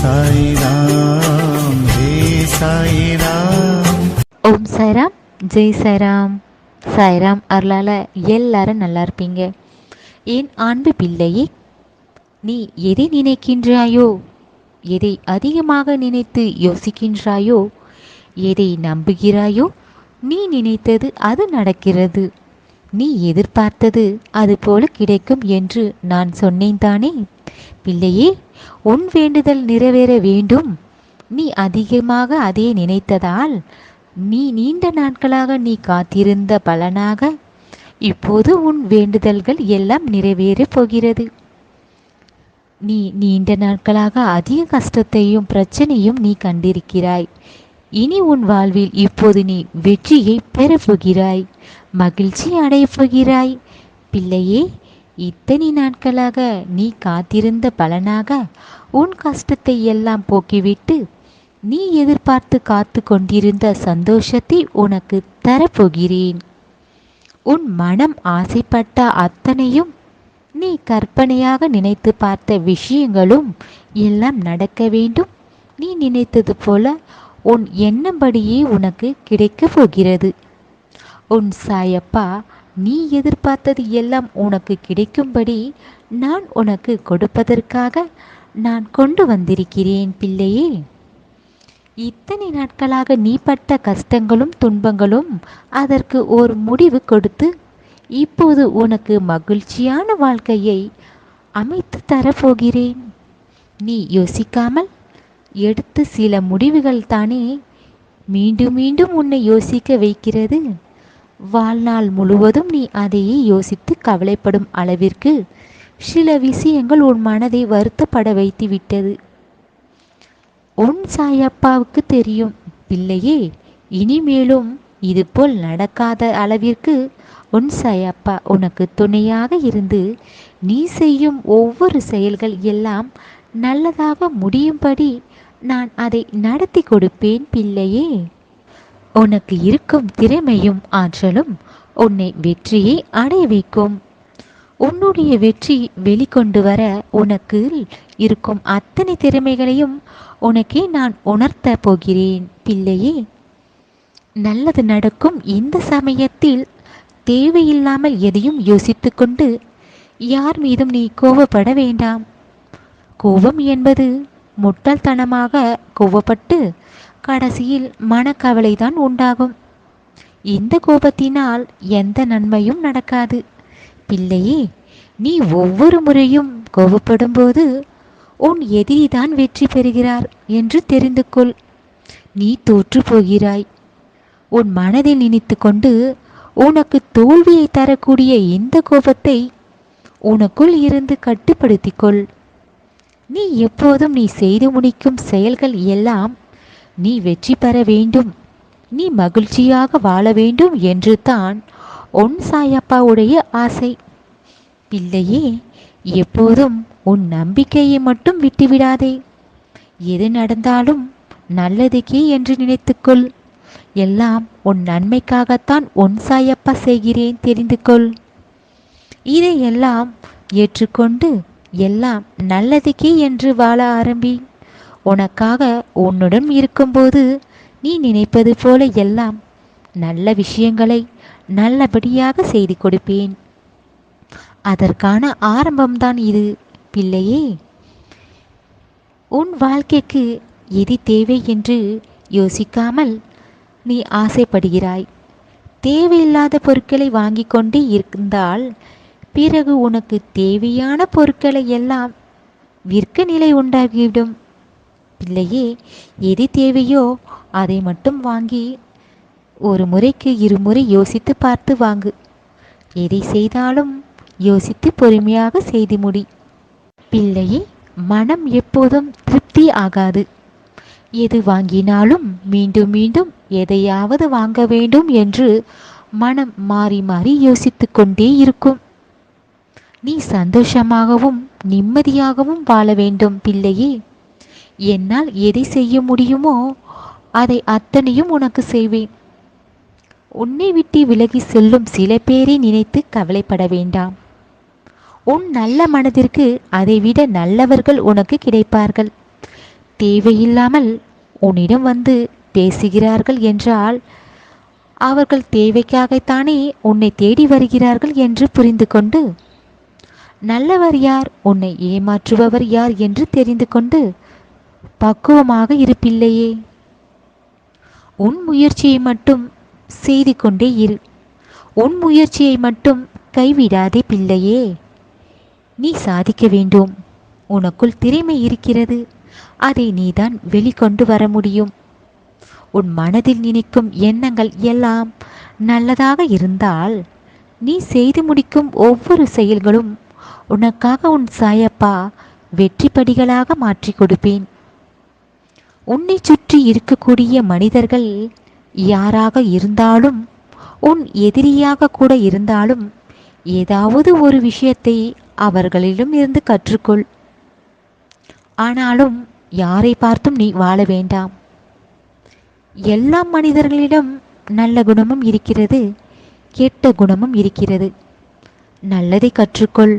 சாய்ராம் ஹே சாய்ராம். ஓம் சாய்ராம், ஜெய் சாய்ராம். சாய்ராம் அருளால் எல்லாரும் நல்லா இருப்பீங்க. என் அன்பு பிள்ளையே, நீ எதை நினைக்கின்றாயோ, எதை அதிகமாக நினைத்து யோசிக்கின்றாயோ, எதை நம்புகிறாயோ, நீ நினைத்தது அது நடக்கிறது. நீ எதிர்பார்த்தது அது போல கிடைக்கும் என்று நான் சொன்னேன் தானே பிள்ளையே. உன் வேண்டுதல் நிறைவேற வேண்டும். நீ அதிகமாக அதை நினைத்ததால் நீ நீண்ட நாட்களாக நீ காத்திருந்த பலனாக இப்போது உன் வேண்டுதல்கள் எல்லாம் நிறைவேறப் போகிறது. நீ நீண்ட நாட்களாக அதிக கஷ்டத்தையும் பிரச்சனையும் நீ கண்டிருக்கிறாய். இனி உன் வாழ்வில் இப்போது நீ வெற்றியை பெறப்போகிறாய், மகிழ்ச்சி அடையப் போகிறாய். பிள்ளையே, இத்தனை நாட்களாக நீ காத்திருந்த பலனாக உன் கஷ்டத்தை எல்லாம் போக்கிவிட்டு நீ எதிர்பார்த்து காத்து கொண்டிருந்த சந்தோஷத்தை உனக்கு தரப்போகிறேன். உன் மனம் ஆசைப்பட்ட அத்தனையும், நீ கற்பனையாக நினைத்து பார்த்த விஷயங்களும் எல்லாம் நடக்க வேண்டும். நீ நினைத்தது போல உன் எண்ணம்படியே உனக்கு கிடைக்கப் போகிறது. உன் சாயப்பா நீ எதிர்பார்த்தது எல்லாம் உனக்கு கிடைக்கும்படி நான் உனக்கு கொடுப்பதற்காக நான் கொண்டு வந்திருக்கிறேன் பிள்ளையே. இத்தனை நாட்களாக நீ பட்ட கஷ்டங்களும் துன்பங்களும் அதற்கு ஒரு முடிவு கொடுத்து இப்போது உனக்கு மகிழ்ச்சியான வாழ்க்கையை அமைத்து தரப்போகிறேன். நீ யோசிக்காமல் எடுத்து சில முடிவுகள் தானே மீண்டும் மீண்டும் உன்னை யோசிக்க வைக்கிறது. வாழ்நாள் முழுவதும் நீ அதையே யோசித்து கவலைப்படும் அளவிற்கு சில விஷயங்கள் உன் மனதை வருத்தப்பட வைத்து விட்டது. உன் சாயப்பாவுக்கு தெரியும் பிள்ளையே, இனிமேலும் இதுபோல் நடக்காத அளவிற்கு உன் சாயப்பா உனக்கு துணையாக இருந்து நீ செய்யும் ஒவ்வொரு செயல்கள் எல்லாம் நல்லதாக முடியும்படி நான் அதை நடத்தி கொடுப்பேன் பிள்ளையே. உனக்கு இருக்கும் திறமையும் ஆற்றலும் உன்னை வெற்றியை அடைய வைக்கும். உன்னுடைய வெற்றி வெளிக்கொண்டு வர உனக்கு இருக்கும் அத்தனை திறமைகளையும் உனக்கே நான் உணர்த்த போகிறேன் பிள்ளையே. நல்லது நடக்கும் இந்த சமயத்தில் தேவையில்லாமல் எதையும் யோசித்து கொண்டு யார் மீதும் நீ கோபப்பட வேண்டாம். கோபம் என்பது முட்டாள்தனமாக கோபப்பட்டு கடைசியில் மனக்கவலைதான் உண்டாகும். இந்த கோபத்தினால் எந்த நன்மையும் நடக்காது பிள்ளையே. நீ ஒவ்வொரு முறையும் கோபப்படும் போது உன் எதிரிதான் வெற்றி பெறுகிறார் என்று தெரிந்து கொள். நீ தோற்று போகிறாய். உன் மனதில் நினைத்து கொண்டு உனக்கு தோல்வியை தரக்கூடிய இந்த கோபத்தை உனக்குள் இருந்து கட்டுப்படுத்திக்கொள். நீ எப்போதும் நீ செய்து முடிக்கும் செயல்கள் எல்லாம் நீ வெற்றி பெற வேண்டும், நீ மகிழ்ச்சியாக வாழ வேண்டும் என்று தான் உன் சாயப்பாவுடைய ஆசை பிள்ளையே. எப்போதும் உன் நம்பிக்கையை மட்டும் விட்டுவிடாதே. எது நடந்தாலும் நல்லதுக்கே என்று நினைத்துக்கொள். எல்லாம் உன் நன்மைக்காகத்தான் உன் சாயப்பா செய்கிறேன் தெரிந்து கொள். இதையெல்லாம் ஏற்றுக்கொண்டு எல்லாம் நல்லதுக்கே என்று வாழ ஆரம்பி. உனக்காக உன்னுடன் இருக்கும்போது நீ நினைப்பது போல எல்லாம் நல்ல விஷயங்களை நல்லபடியாக செய்து கொடுப்பேன். அதற்கான ஆரம்பம்தான் இது பிள்ளையே. உன் வாழ்க்கைக்கு எது தேவை என்று யோசிக்காமல் நீ ஆசைப்படுகிறாய். தேவையில்லாத பொருட்களை வாங்கி கொண்டே இருந்தால் பிறகு உனக்கு தேவையான பொருட்களை எல்லாம் விற்க நிலை உண்டாகிவிடும் பிள்ளையே. எது தேவையோ அதை மட்டும் வாங்கி ஒரு முறைக்கு இருமுறை யோசித்து பார்த்து வாங்கு. எதை செய்தாலும் யோசித்து பொறுமையாக செய்து முடி பிள்ளையே. மனம் எப்போதும் திருப்தி ஆகாது. எது வாங்கினாலும் மீண்டும் மீண்டும் எதையாவது வாங்க வேண்டும் என்று மனம் மாறி மாறி யோசித்து கொண்டே இருக்கும். நீ சந்தோஷமாகவும் நிம்மதியாகவும் வாழ வேண்டும் பிள்ளையே. என்னால் எதை செய்ய முடியுமோ அதை அத்தனையும் உனக்கு செய்வேன். உன்னை விட்டு விலகி செல்லும் சில பேரை நினைத்து கவலைப்பட வேண்டாம். உன் நல்ல மனதிற்கு அதைவிட நல்லவர்கள் உனக்கு கிடைப்பார்கள். தேவையில்லாமல் உன்னிடம் வந்து பேசுகிறார்கள் என்றால் அவர்கள் தேவைக்காகத்தானே உன்னை தேடி வருகிறார்கள் என்று புரிந்து கொண்டு, நல்லவர் யார், உன்னை ஏமாற்றுபவர் யார் என்று தெரிந்து கொண்டு பக்குவமாக இருப்பில்லையே. உன் முயற்சியை மட்டும் செய்து கொண்டே இரு. உன் முயற்சியை மட்டும் கைவிடாதே பிள்ளையே. நீ சாதிக்க வேண்டும். உனக்குள் திறமை இருக்கிறது. அதை நீதான் வெளிக்கொண்டு வர முடியும். உன் மனதில் நினைக்கும் எண்ணங்கள் எல்லாம் நல்லதாக இருந்தால் நீ செய்து முடிக்கும் ஒவ்வொரு செயல்களும் உனக்காக உன் சாயப்பா வெற்றி படிகளாக மாற்றி கொடுப்பேன். உன்னை சுற்றி இருக்கக்கூடிய மனிதர்கள் யாராக இருந்தாலும், உன் எதிரியாக கூட இருந்தாலும், ஏதாவது ஒரு விஷயத்தை அவர்களிடம் இருந்து கற்றுக்கொள். ஆனாலும் யாரை பார்த்தும் நீ வாழ வேண்டாம். எல்லா மனிதர்களிடம் நல்ல குணமும் இருக்கிறது, கெட்ட குணமும் இருக்கிறது. நல்லதை கற்றுக்கொள்.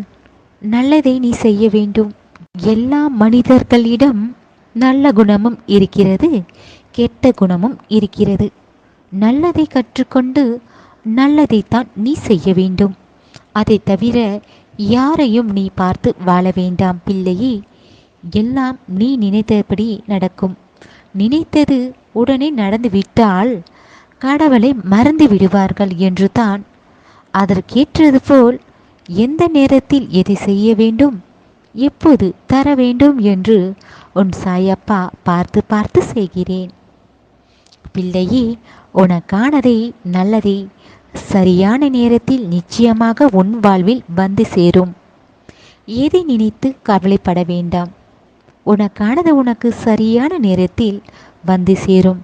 நல்லதை நீ செய்ய வேண்டும். எல்லா மனிதர்களிடம் நல்ல குணமும் இருக்கிறது, கெட்ட குணமும் இருக்கிறது. நல்லதை கற்றுக்கொண்டு நல்லதைத்தான் நீ செய்ய வேண்டும். அதை தவிர யாரையும் நீ பார்த்து வாழ வேண்டாம் பிள்ளையே. எல்லாம் நீ நினைத்தபடி நடக்கும். நினைத்தது உடனே நடந்துவிட்டால் கடவுளை மறந்து விடுவார்கள் என்று தான். அதற்கேற்றது போல் எந்த நேரத்தில் எதை செய்ய வேண்டும், எப்போது தர வேண்டும் என்று உன் சாயப்பா பார்த்து பார்த்து செய்கிறேன். பிள்ளையே, உனக்கானதை நல்லதை சரியான நேரத்தில் நிச்சயமாக உன் வாழ்வில் வந்து சேரும். எதை நினைத்து கவலைப்பட வேண்டாம். உனக்கானது உனக்கு சரியான நேரத்தில் வந்து சேரும்.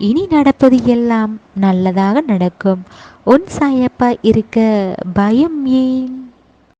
இனி நடப்பது எல்லாம் நல்லதாக நடக்கும். உன் சாயப்பா இருக்க பயம் ஏன்?